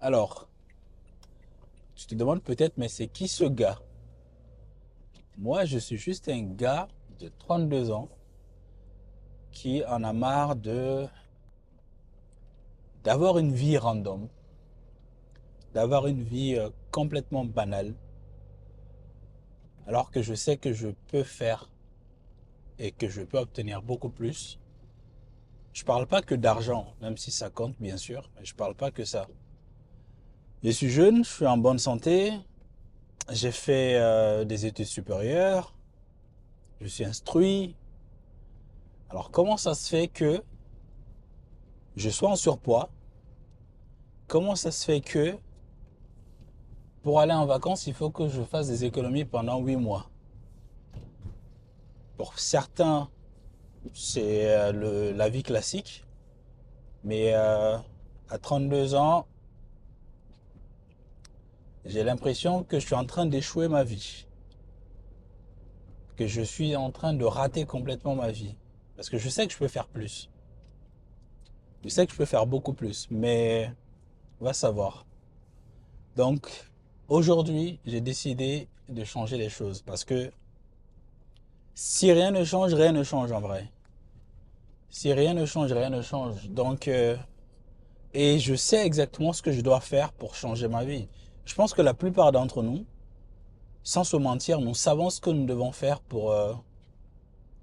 Alors, tu te demandes peut-être, mais c'est qui ce gars? Moi, je suis juste un gars de 32 ans qui en a marre d'avoir une vie random, d'avoir une vie complètement banale, alors que je sais que je peux faire et que je peux obtenir beaucoup plus. Je parle pas que d'argent, même si ça compte bien sûr, mais je parle pas que ça. Je suis jeune, je suis en bonne santé, j'ai fait des études supérieures, je suis instruit. Alors comment ça se fait que je sois en surpoids? Comment ça se fait que pour aller en vacances, il faut que je fasse des économies pendant 8 mois? Pour certains, c'est la vie classique, mais à 32 ans, j'ai l'impression que je suis en train d'échouer ma vie, que je suis en train de rater complètement ma vie. Parce que je sais que je peux faire plus. Je sais que je peux faire beaucoup plus, mais va savoir. Donc, aujourd'hui, j'ai décidé de changer les choses parce que si rien ne change en vrai. Si rien ne change, rien ne change. Donc, et je sais exactement ce que je dois faire pour changer ma vie. Je pense que la plupart d'entre nous, sans se mentir, nous savons ce que nous devons faire pour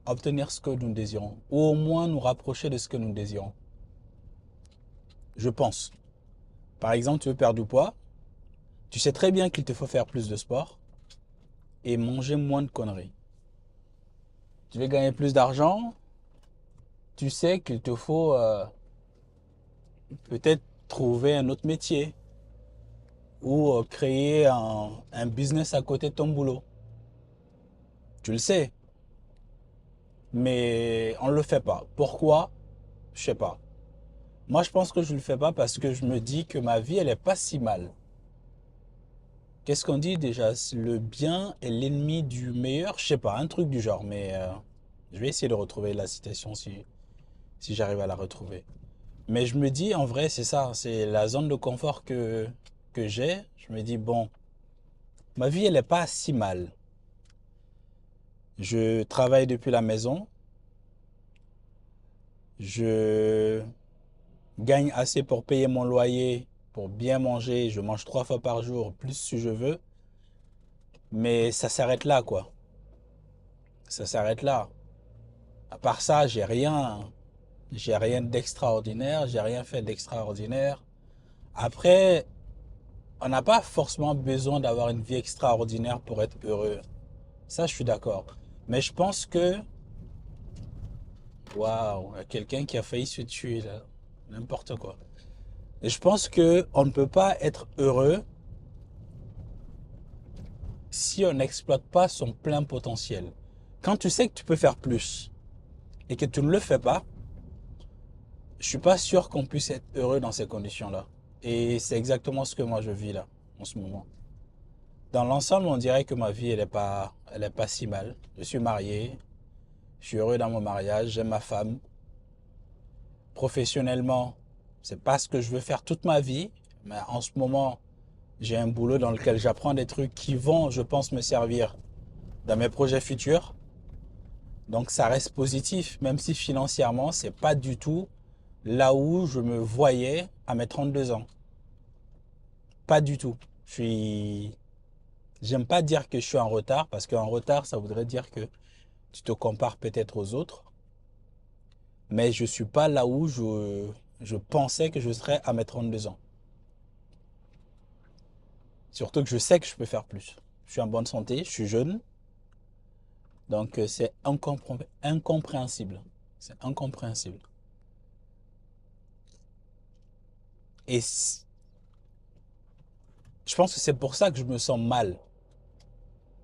obtenir ce que nous désirons, ou au moins nous rapprocher de ce que nous désirons. Je pense. Par exemple, tu veux perdre du poids, tu sais très bien qu'il te faut faire plus de sport et manger moins de conneries. Tu veux gagner plus d'argent, tu sais qu'il te faut peut-être trouver un autre métier ou créer un business à côté de ton boulot. Tu le sais, mais on ne le fait pas. Pourquoi? Je sais pas. Moi, je pense que je ne le fais pas parce que je me dis que ma vie, elle est pas si mal. Qu'est-ce qu'on dit déjà? Le bien est l'ennemi du meilleur? Je sais pas, un truc du genre, mais je vais essayer de retrouver la citation si j'arrive à la retrouver. Mais je me dis, en vrai, c'est ça, c'est la zone de confort que j'ai. Je me dis, bon, ma vie, elle est pas si mal. Je travaille depuis la maison, je gagne assez pour payer mon loyer, pour bien manger, je mange 3 fois par jour, plus si je veux, mais ça s'arrête là, quoi. Ça s'arrête là. À part ça, j'ai rien d'extraordinaire, j'ai rien fait d'extraordinaire. Après, on n'a pas forcément besoin d'avoir une vie extraordinaire pour être heureux. Ça, je suis d'accord. Mais je pense que, waouh, il y a quelqu'un qui a failli se tuer là. N'importe quoi. Et je pense que on ne peut pas être heureux si on n'exploite pas son plein potentiel. Quand tu sais que tu peux faire plus et que tu ne le fais pas, je suis pas sûr qu'on puisse être heureux dans ces conditions-là. Et c'est exactement ce que moi je vis là, en ce moment. Dans l'ensemble, on dirait que ma vie, elle est pas si mal. Je suis marié, je suis heureux dans mon mariage, j'aime ma femme. Professionnellement, c'est pas ce que je veux faire toute ma vie, mais en ce moment, j'ai un boulot dans lequel j'apprends des trucs qui vont, je pense, me servir dans mes projets futurs. Donc ça reste positif, même si financièrement, c'est pas du tout là où je me voyais à mes 32 ans. Pas du tout. Je suis J'aime pas dire que je suis en retard parce qu'en retard, ça voudrait dire que tu te compares peut-être aux autres, mais je suis pas là où je pensais que je serais à mes 32 ans. Surtout que je sais que je peux faire plus. Je suis en bonne santé, je suis jeune, donc c'est incompréhensible. C'est incompréhensible. Et je pense que c'est pour ça que je me sens mal.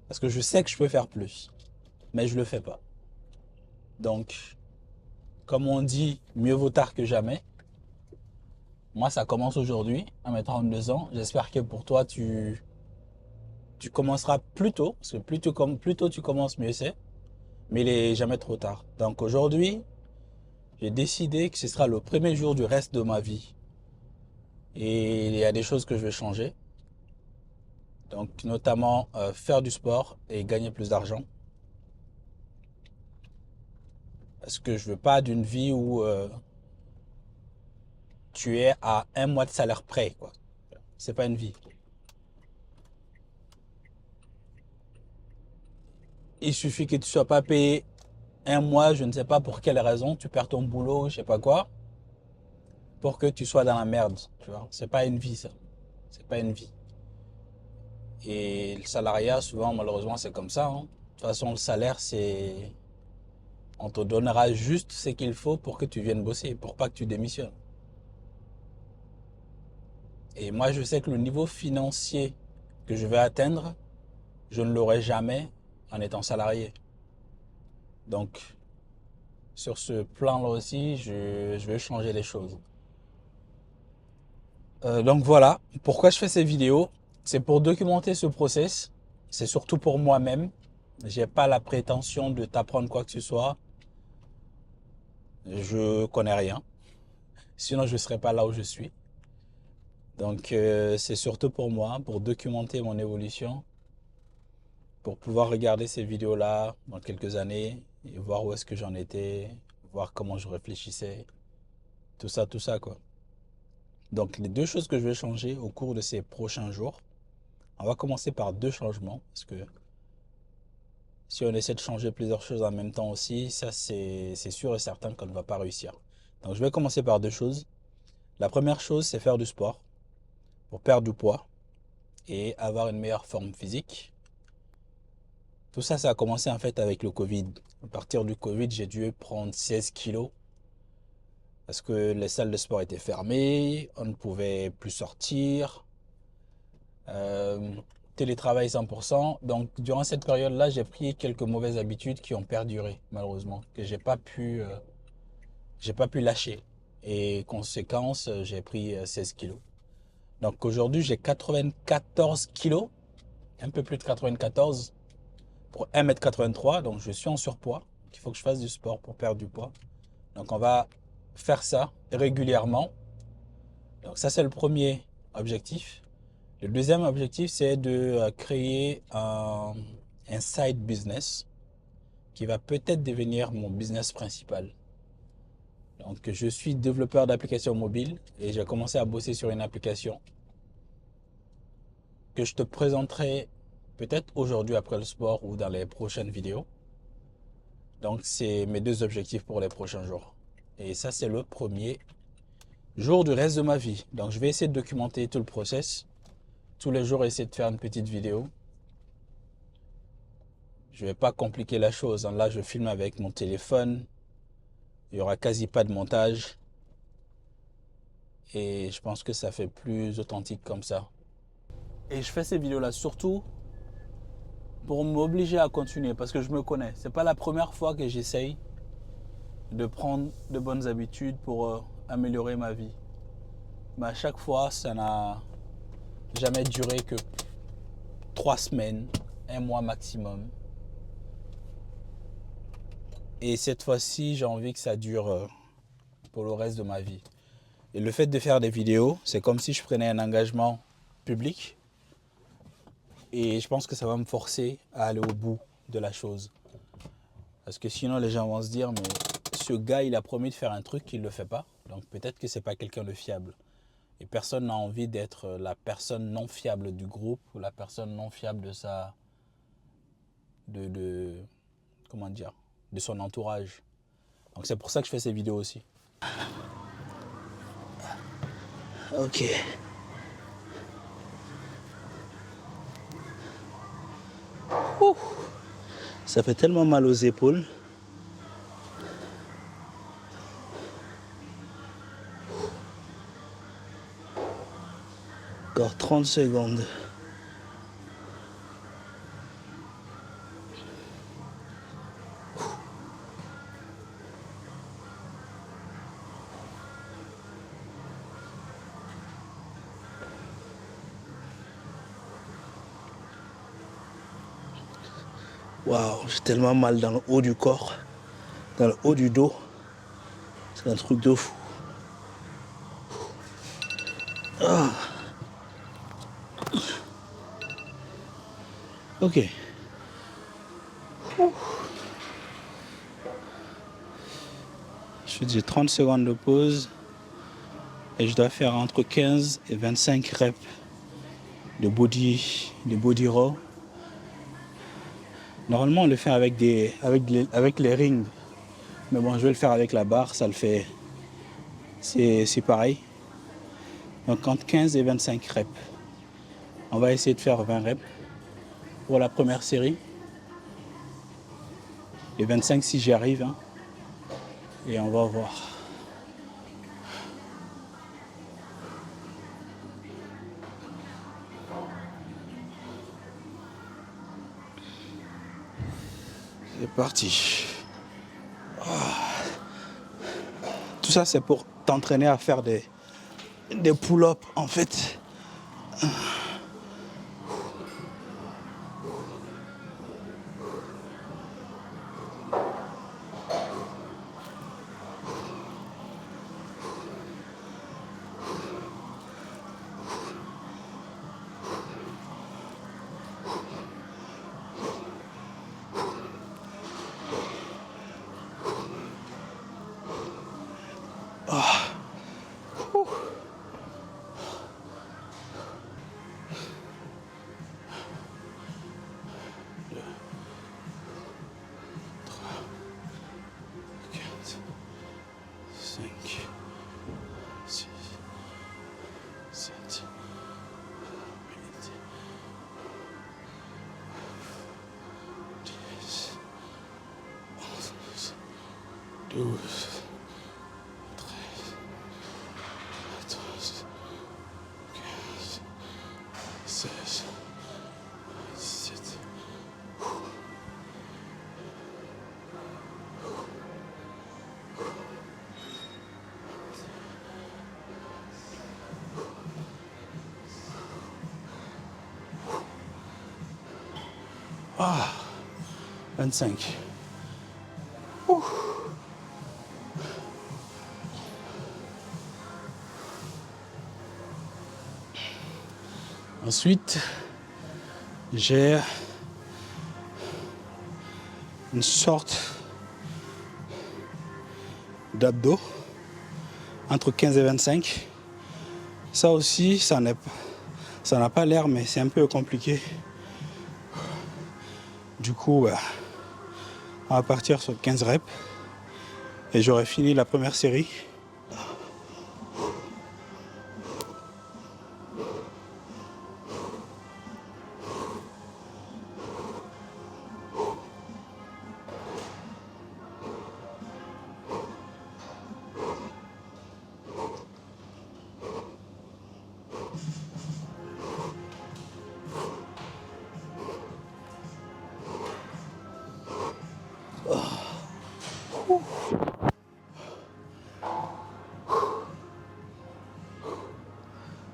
Parce que je sais que je peux faire plus, mais je le fais pas. Donc, comme on dit, mieux vaut tard que jamais. Moi, ça commence aujourd'hui, à mes 32 ans. J'espère que pour toi, tu commenceras plus tôt, parce que plus tôt tu commences, mieux c'est. Mais il est jamais trop tard. Donc aujourd'hui, j'ai décidé que ce sera le premier jour du reste de ma vie Et il y a des choses que je vais changer. Donc notamment faire du sport et gagner plus d'argent. Parce que je veux pas d'une vie où tu es à un mois de salaire près, quoi. C'est pas une vie. Il suffit que tu sois pas payé un mois, je ne sais pas pour quelle raison, tu perds ton boulot, je sais pas quoi, pour que tu sois dans la merde, tu vois. C'est pas une vie, ça. C'est pas une vie. Et le salariat, souvent, malheureusement, c'est comme ça, hein. De toute façon, le salaire, c'est... On te donnera juste ce qu'il faut pour que tu viennes bosser, pour pas que tu démissionnes. Et moi, je sais que le niveau financier que je vais atteindre, je ne l'aurai jamais en étant salarié. Donc, sur ce plan-là aussi, je vais changer les choses. Donc voilà, pourquoi je fais ces vidéos, c'est pour documenter ce process. C'est surtout pour moi-même. J'ai pas la prétention de t'apprendre quoi que ce soit. Je connais rien. Sinon, je serais pas là où je suis. Donc, c'est surtout pour moi, pour documenter mon évolution, pour pouvoir regarder ces vidéos-là dans quelques années et voir où est-ce que j'en étais, voir comment je réfléchissais, tout ça, quoi. Donc, les deux choses que je vais changer au cours de ces prochains jours, on va commencer par deux changements, parce que si on essaie de changer plusieurs choses en même temps aussi, ça c'est sûr et certain qu'on ne va pas réussir. Donc, je vais commencer par deux choses. La première chose, c'est faire du sport pour perdre du poids et avoir une meilleure forme physique. Tout ça, ça a commencé en fait avec le Covid. À partir du Covid, j'ai dû prendre 16 kilos parce que les salles de sport étaient fermées, on ne pouvait plus sortir, euh, télétravail 100%. Donc, durant cette période-là, j'ai pris quelques mauvaises habitudes qui ont perduré, malheureusement, que j'ai pas pu lâcher. Et conséquence, j'ai pris 16 kilos. Donc aujourd'hui, j'ai 94 kilos, un peu plus de 94 pour 1m83. Donc je suis en surpoids. Il faut que je fasse du sport pour perdre du poids. Donc on va faire ça régulièrement. Donc ça, c'est le premier objectif. Le deuxième objectif, c'est de créer un side business qui va peut-être devenir mon business principal. Donc je suis développeur d'applications mobiles et j'ai commencé à bosser sur une application que je te présenterai peut-être aujourd'hui après le sport ou dans les prochaines vidéos. Donc c'est mes deux objectifs pour les prochains jours. Et ça, c'est le premier jour du reste de ma vie. Donc je vais essayer de documenter tout le process. Tous les jours, essayer de faire une petite vidéo. Je ne vais pas compliquer la chose, hein. Là, je filme avec mon téléphone. Il n'y aura quasi pas de montage. Et je pense que ça fait plus authentique comme ça. Et je fais ces vidéos-là surtout pour m'obliger à continuer parce que je me connais. C'est pas la première fois que j'essaye de prendre de bonnes habitudes pour améliorer ma vie. Mais à chaque fois, ça n'a jamais duré que 3 semaines, un mois maximum. Et cette fois-ci, j'ai envie que ça dure pour le reste de ma vie. Et le fait de faire des vidéos, c'est comme si je prenais un engagement public. Et je pense que ça va me forcer à aller au bout de la chose. Parce que sinon, les gens vont se dire, mais ce gars, il a promis de faire un truc qu'il ne le fait pas. Donc peut-être que c'est pas quelqu'un de fiable. Et personne n'a envie d'être la personne non fiable du groupe ou la personne non fiable de sa... comment dire, de son entourage. Donc c'est pour ça que je fais ces vidéos aussi. Ok. Ouh. Ça fait tellement mal aux épaules. Encore 30 secondes. Waouh, j'ai tellement mal dans le haut du corps, dans le haut du dos. C'est un truc de fou. Ah. Ok. Je fais 30 secondes de pause et je dois faire entre 15 et 25 reps de body row. Normalement, on le fait avec les rings. Mais bon, je vais le faire avec la barre, ça le fait. C'est pareil. Donc entre 15 et 25 reps. On va essayer de faire 20 reps pour la première série. Et 25 si j'y arrive. Hein. Et on va voir. C'est parti. Tout ça, c'est pour t'entraîner à faire des pull-ups en fait. Ah, 25. Ouh. Ensuite, j'ai une sorte d'abdos entre 15 et 25. Ça aussi, ça n'a pas l'air, mais c'est un peu compliqué. Du coup, on va partir sur 15 reps et j'aurai fini la première série.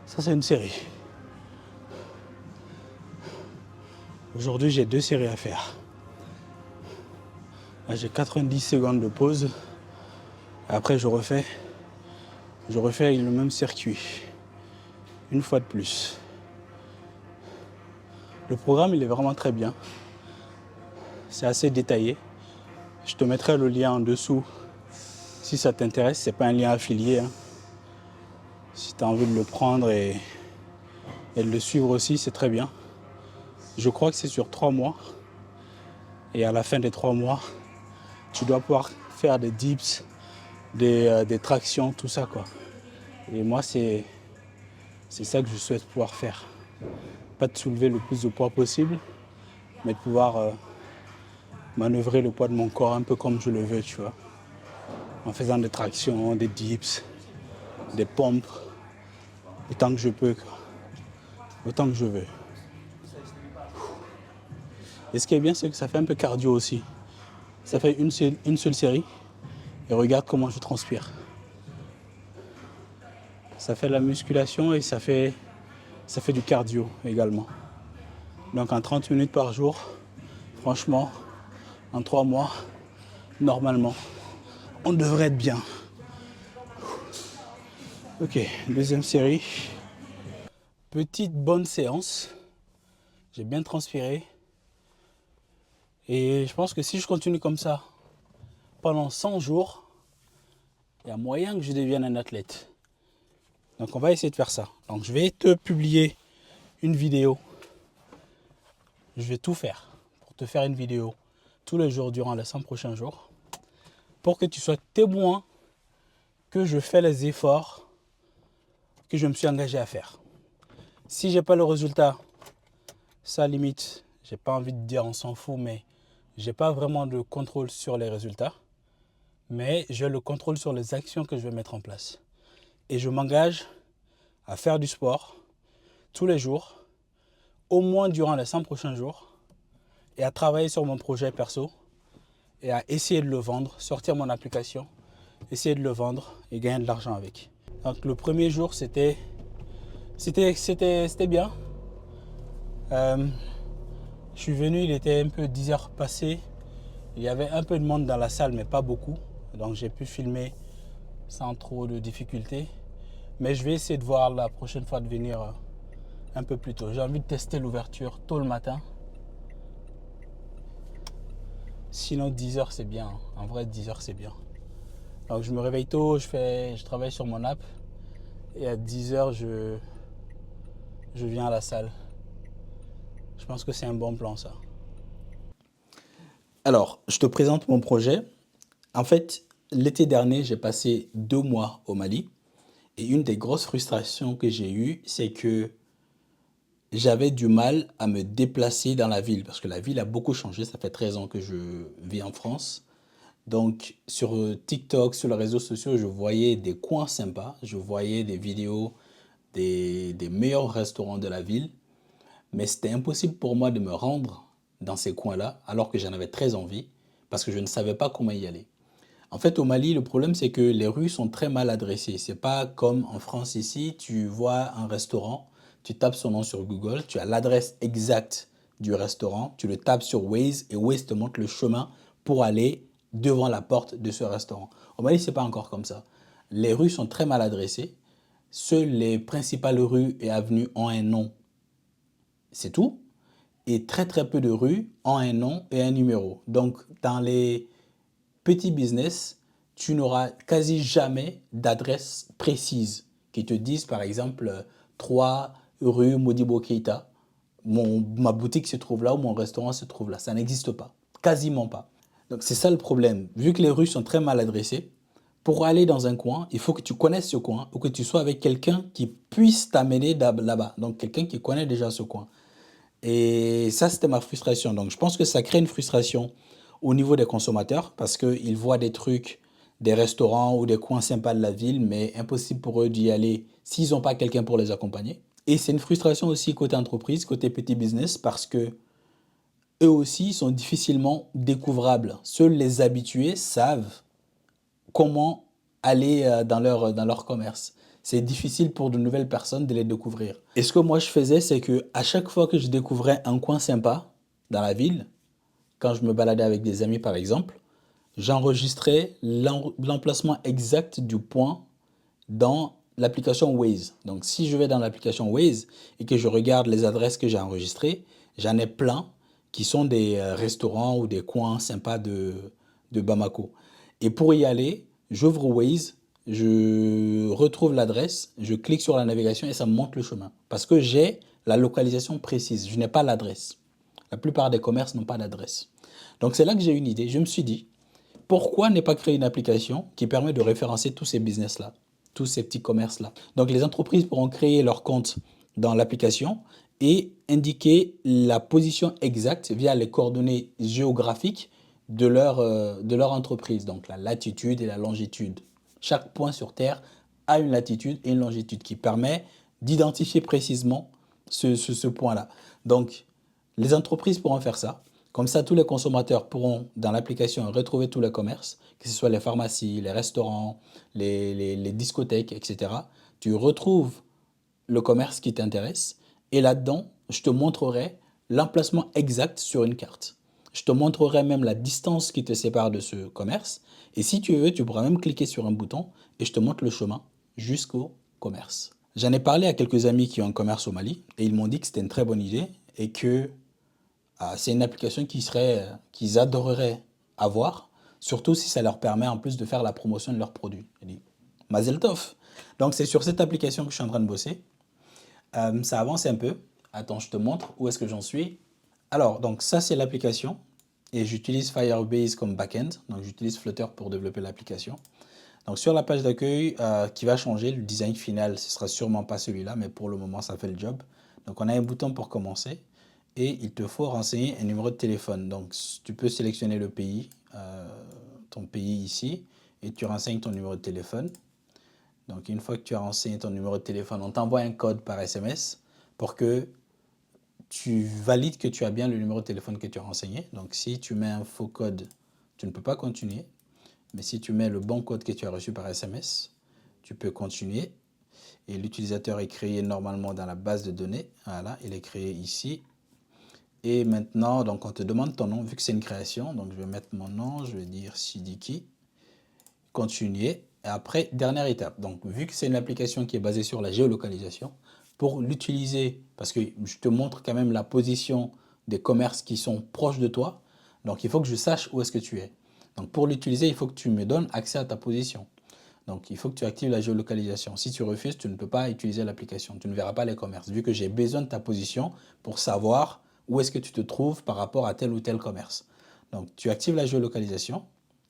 Ça, c'est une série. Aujourd'hui, j'ai 2 séries à faire. Là, j'ai 90 secondes de pause. Après, je refais le même circuit. Une fois de plus. Le programme, il est vraiment très bien. C'est assez détaillé. Je te mettrai le lien en dessous si ça t'intéresse. C'est pas un lien affilié. Hein. Si tu as envie de le prendre et de le suivre aussi, c'est très bien. Je crois que c'est sur 3 mois. Et à la fin des 3 mois, tu dois pouvoir faire des dips, des tractions, tout ça, quoi. Et moi, c'est ça que je souhaite pouvoir faire. Pas de soulever le plus de poids possible, mais de pouvoir manœuvrer le poids de mon corps un peu comme je le veux, tu vois. En faisant des tractions, des dips, des pompes, autant que je peux, quoi. Autant que je veux. Et ce qui est bien, c'est que ça fait un peu cardio aussi. Ça fait une seule série. Et regarde comment je transpire. Ça fait la musculation et ça fait du cardio également. Donc en 30 minutes par jour, franchement, en 3 mois, normalement, on devrait être bien. Ok, deuxième série. Petite bonne séance. J'ai bien transpiré. Et je pense que si je continue comme ça pendant 100 jours, il y a moyen que je devienne un athlète. Donc on va essayer de faire ça. Donc je vais te publier une vidéo. Je vais tout faire pour te faire une vidéo tous les jours durant les 100 prochains jours pour que tu sois témoin que je fais les efforts que je me suis engagé à faire. Si j'ai pas le résultat, ça limite, j'ai pas envie de dire on s'en fout, mais j'ai pas vraiment de contrôle sur les résultats, mais j'ai le contrôle sur les actions que je vais mettre en place. Et je m'engage à faire du sport tous les jours, au moins durant les 100 prochains jours, et à travailler sur mon projet perso et à essayer de le vendre, sortir mon application, essayer de le vendre et gagner de l'argent avec. Donc le premier jour, c'était bien. Je suis venu, il était un peu 10 heures passées. Il y avait un peu de monde dans la salle, mais pas beaucoup. Donc j'ai pu filmer sans trop de difficultés. Mais je vais essayer de voir la prochaine fois de venir un peu plus tôt. J'ai envie de tester l'ouverture tôt le matin. Sinon 10 heures c'est bien. En vrai 10 heures c'est bien. Donc je me réveille tôt, je travaille sur mon app. Et à 10 heures je viens à la salle. Je pense que c'est un bon plan ça. Alors, je te présente mon projet. En fait, l'été dernier, j'ai passé 2 mois au Mali. Et une des grosses frustrations que j'ai eues, c'est que j'avais du mal à me déplacer dans la ville. Parce que la ville a beaucoup changé. Ça fait 13 ans que je vis en France. Donc, sur TikTok, sur les réseaux sociaux, je voyais des coins sympas. Je voyais des vidéos des meilleurs restaurants de la ville. Mais c'était impossible pour moi de me rendre dans ces coins-là, alors que j'en avais très envie, parce que je ne savais pas comment y aller. En fait, au Mali, le problème, c'est que les rues sont très mal adressées. C'est pas comme en France ici, tu vois un restaurant, tu tapes son nom sur Google, tu as l'adresse exacte du restaurant, tu le tapes sur Waze et Waze te montre le chemin pour aller devant la porte de ce restaurant. Au Mali, c'est pas encore comme ça. Les rues sont très mal adressées. Seules les principales rues et avenues ont un nom, c'est tout. Et très très peu de rues ont un nom et un numéro. Donc dans les petits business, tu n'auras quasi jamais d'adresse précise qui te dise par exemple 3 rue Modibo Keïta. Ma boutique se trouve là ou mon restaurant se trouve là. Ça n'existe pas. Quasiment pas. Donc c'est ça le problème. Vu que les rues sont très mal adressées, pour aller dans un coin, il faut que tu connaisses ce coin ou que tu sois avec quelqu'un qui puisse t'amener là-bas. Donc quelqu'un qui connaît déjà ce coin. Et ça, c'était ma frustration. Donc, je pense que ça crée une frustration au niveau des consommateurs parce qu'ils voient des trucs, des restaurants ou des coins sympas de la ville, mais impossible pour eux d'y aller s'ils n'ont pas quelqu'un pour les accompagner. Et c'est une frustration aussi côté entreprise, côté petit business, parce que eux aussi sont difficilement découvrables. Seuls les habitués savent comment aller dans leur commerce. C'est difficile pour de nouvelles personnes de les découvrir. Et ce que moi je faisais, c'est que à chaque fois que je découvrais un coin sympa dans la ville, quand je me baladais avec des amis par exemple, j'enregistrais l'emplacement exact du point dans l'application Waze. Donc si je vais dans l'application Waze et que je regarde les adresses que j'ai enregistrées, j'en ai plein qui sont des restaurants ou des coins sympas de Bamako. Et pour y aller, j'ouvre Waze, je retrouve l'adresse, je clique sur la navigation et ça me montre le chemin. Parce que j'ai la localisation précise, je n'ai pas l'adresse. La plupart des commerces n'ont pas d'adresse. Donc c'est là que j'ai eu une idée. Je me suis dit, pourquoi ne pas créer une application qui permet de référencer tous ces business-là, tous ces petits commerces-là. Donc les entreprises pourront créer leur compte dans l'application et indiquer la position exacte via les coordonnées géographiques de leur entreprise, donc la latitude et la longitude. Chaque point sur Terre a une latitude et une longitude qui permet d'identifier précisément ce point-là. Donc, les entreprises pourront faire ça. Comme ça, tous les consommateurs pourront, dans l'application, retrouver tous les commerces, que ce soit les pharmacies, les restaurants, les discothèques, etc. Tu retrouves le commerce qui t'intéresse et là-dedans, je te montrerai l'emplacement exact sur une carte. Je te montrerai même la distance qui te sépare de ce commerce. Et si tu veux, tu pourras même cliquer sur un bouton et je te montre le chemin jusqu'au commerce. J'en ai parlé à quelques amis qui ont un commerce au Mali et ils m'ont dit que c'était une très bonne idée et que C'est une application qu'ils adoreraient avoir, surtout si ça leur permet en plus de faire la promotion de leurs produits. Je dis, Mazel Tov. Donc c'est sur cette application que je suis en train de bosser. Ça avance un peu. Attends, je te montre où est-ce que j'en suis. Alors, donc ça c'est l'application et j'utilise Firebase comme backend. Donc j'utilise Flutter pour développer l'application. Donc sur la page d'accueil qui va changer, le design final, ce sera sûrement pas celui-là, mais pour le moment ça fait le job. Donc on a un bouton pour commencer et il te faut renseigner un numéro de téléphone. Donc tu peux sélectionner le pays, ton pays ici, et tu renseignes ton numéro de téléphone. Donc une fois que tu as renseigné ton numéro de téléphone, on t'envoie un code par SMS pour que tu valides que tu as bien le numéro de téléphone que tu as renseigné. Donc si tu mets un faux code, tu ne peux pas continuer. Mais si tu mets le bon code que tu as reçu par SMS, tu peux continuer. Et l'utilisateur est créé normalement dans la base de données. Voilà, il est créé ici. Et maintenant, donc on te demande ton nom, vu que c'est une création. Donc je vais mettre mon nom, je vais dire Sidiki. Continuer. Et après, dernière étape. Donc vu que c'est une application qui est basée sur la géolocalisation, pour l'utiliser, parce que je te montre quand même la position des commerces qui sont proches de toi, donc il faut que je sache où est-ce que tu es. Donc pour l'utiliser, il faut que tu me donnes accès à ta position. Donc il faut que tu actives la géolocalisation. Si tu refuses, tu ne peux pas utiliser l'application. Tu ne verras pas les commerces, vu que j'ai besoin de ta position pour savoir où est-ce que tu te trouves par rapport à tel ou tel commerce. Donc tu actives la géolocalisation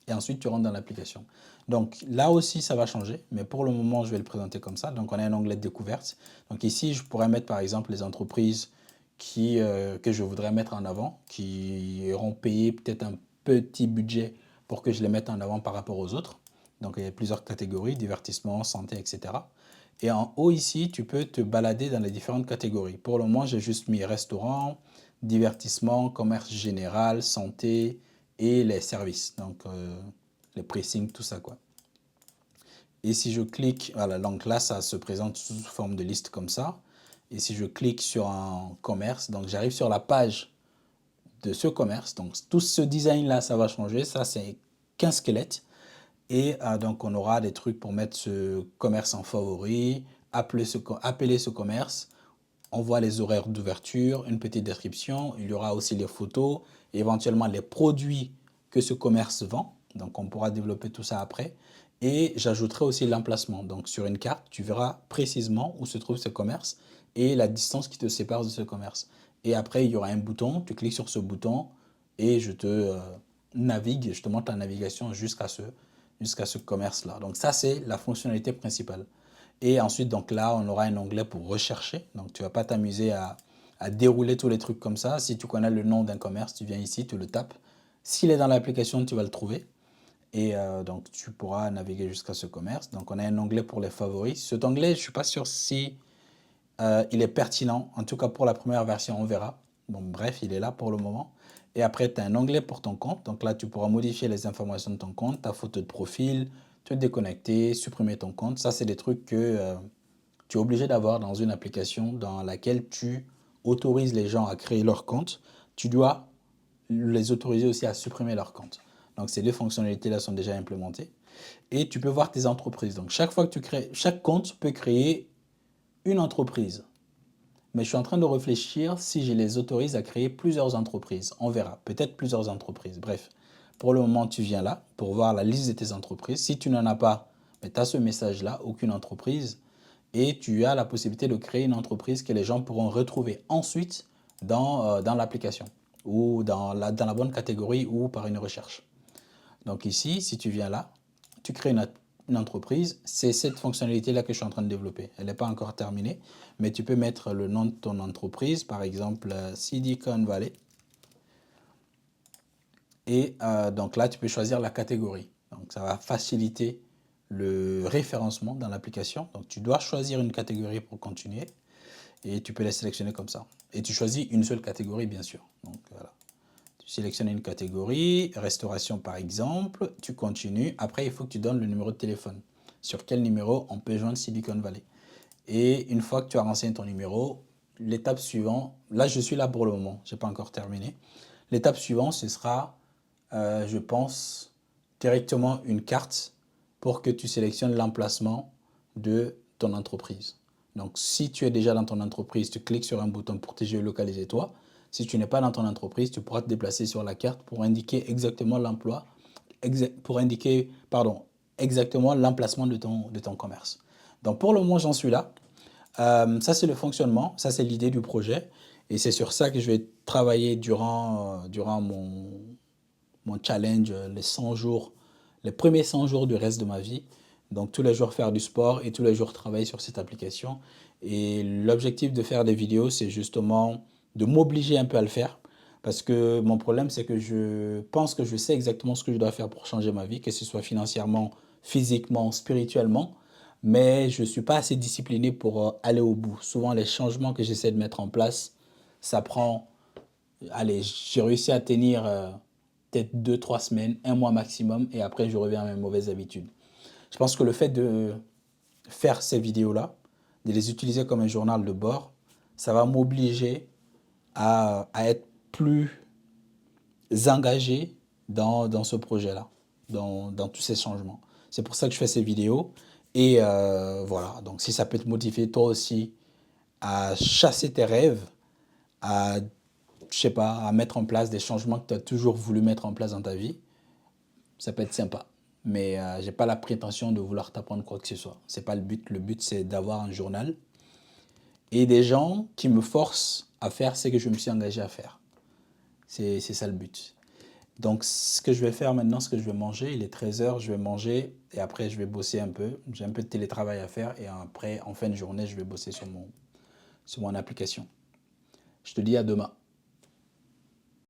et ensuite tu rentres dans l'application. Donc là aussi ça va changer, mais pour le moment je vais le présenter comme ça. Donc on a un onglet de découverte. Donc ici je pourrais mettre par exemple les entreprises que je voudrais mettre en avant, qui auront payé peut-être un petit budget pour que je les mette en avant par rapport aux autres. Donc il y a plusieurs catégories, divertissement, santé, etc. Et en haut ici, tu peux te balader dans les différentes catégories. Pour le moment, j'ai juste mis restaurant, divertissement, commerce général, santé et les services. Donc les pricing, tout ça quoi. Et si je clique, voilà, donc là, ça se présente sous forme de liste comme ça. Et si je clique sur un commerce, donc j'arrive sur la page de ce commerce. Donc tout ce design-là, ça va changer. Ça, c'est qu'un squelette. Et donc, on aura des trucs pour mettre ce commerce en favori, appeler ce commerce. On voit les horaires d'ouverture, une petite description. Il y aura aussi les photos, et éventuellement les produits que ce commerce vend. Donc, on pourra développer tout ça après. Et j'ajouterai aussi l'emplacement. Donc, sur une carte, tu verras précisément où se trouve ce commerce et la distance qui te sépare de ce commerce. Et après, il y aura un bouton. Tu cliques sur ce bouton et je te navigue, je te montre la navigation jusqu'à ce commerce-là. Donc ça, c'est la fonctionnalité principale. Et ensuite, donc là, on aura un onglet pour rechercher. Donc tu ne vas pas t'amuser à dérouler tous les trucs comme ça. Si tu connais le nom d'un commerce, tu viens ici, tu le tapes. S'il est dans l'application, tu vas le trouver. Et donc tu pourras naviguer jusqu'à ce commerce. Donc on a un onglet pour les favoris. Cet onglet, je ne suis pas sûr si il est pertinent. En tout cas, pour la première version, on verra. Bon, bref, il est là pour le moment. Et après, tu as un onglet pour ton compte. Donc là, tu pourras modifier les informations de ton compte, ta photo de profil, te déconnecter, supprimer ton compte. Ça, c'est des trucs que tu es obligé d'avoir dans une application dans laquelle tu autorises les gens à créer leur compte. Tu dois les autoriser aussi à supprimer leur compte. Donc, ces deux fonctionnalités-là sont déjà implémentées. Et tu peux voir tes entreprises. Donc, chaque fois que tu crées, chaque compte peut créer une entreprise. Mais je suis en train de réfléchir si je les autorise à créer plusieurs entreprises. On verra, peut-être plusieurs entreprises. Bref, pour le moment, tu viens là pour voir la liste de tes entreprises. Si tu n'en as pas, tu as ce message-là, aucune entreprise, et tu as la possibilité de créer une entreprise que les gens pourront retrouver ensuite dans l'application ou dans la bonne catégorie ou par une recherche. Donc ici, si tu viens là, tu crées une entreprise. C'est cette fonctionnalité-là que je suis en train de développer. Elle n'est pas encore terminée, mais tu peux mettre le nom de ton entreprise, par exemple Silicon Valley. Et donc là, tu peux choisir la catégorie. Donc ça va faciliter le référencement dans l'application. Donc tu dois choisir une catégorie pour continuer et tu peux les sélectionner comme ça. Et tu choisis une seule catégorie, bien sûr. Donc voilà. Tu sélectionnes une catégorie, restauration par exemple, tu continues. Après, il faut que tu donnes le numéro de téléphone. Sur quel numéro on peut joindre Silicon Valley. Et une fois que tu as renseigné ton numéro, l'étape suivante, là je suis là pour le moment, je n'ai pas encore terminé. L'étape suivante, ce sera, je pense, directement une carte pour que tu sélectionnes l'emplacement de ton entreprise. Donc si tu es déjà dans ton entreprise, tu cliques sur un bouton pour te géolocaliser toi. Si tu n'es pas dans ton entreprise, tu pourras te déplacer sur la carte pour indiquer exactement l'emploi, pour indiquer, pardon, exactement l'emplacement de ton commerce. Donc pour le moment, j'en suis là. Ça, c'est le fonctionnement, ça, c'est l'idée du projet. Et c'est sur ça que je vais travailler durant mon challenge, les 100 jours, les premiers 100 jours du reste de ma vie. Donc tous les jours faire du sport et tous les jours travailler sur cette application. Et l'objectif de faire des vidéos, c'est justement de m'obliger un peu à le faire. Parce que mon problème, c'est que je pense que je sais exactement ce que je dois faire pour changer ma vie, que ce soit financièrement, physiquement, spirituellement. Mais je ne suis pas assez discipliné pour aller au bout. Souvent, les changements que j'essaie de mettre en place, ça prend, allez, j'ai réussi à tenir peut-être 2, 3 semaines, un mois maximum, et après je reviens à mes mauvaises habitudes. Je pense que le fait de faire ces vidéos-là, de les utiliser comme un journal de bord, ça va m'obliger à être plus engagé dans ce projet-là, dans tous ces changements. C'est pour ça que je fais ces vidéos. Et voilà, donc si ça peut te motiver toi aussi à chasser tes rêves, à, je sais pas, à mettre en place des changements que tu as toujours voulu mettre en place dans ta vie, ça peut être sympa. Mais j'ai pas la prétention de vouloir t'apprendre quoi que ce soit. C'est pas le but. Le but, c'est d'avoir un journal et des gens qui me forcent à faire ce que je me suis engagé à faire. C'est ça le but. Donc, ce que je vais faire maintenant, ce que je vais manger, il est 13 h, je vais manger et après, je vais bosser un peu. J'ai un peu de télétravail à faire et après, en fin de journée, je vais bosser sur mon application. Je te dis à demain.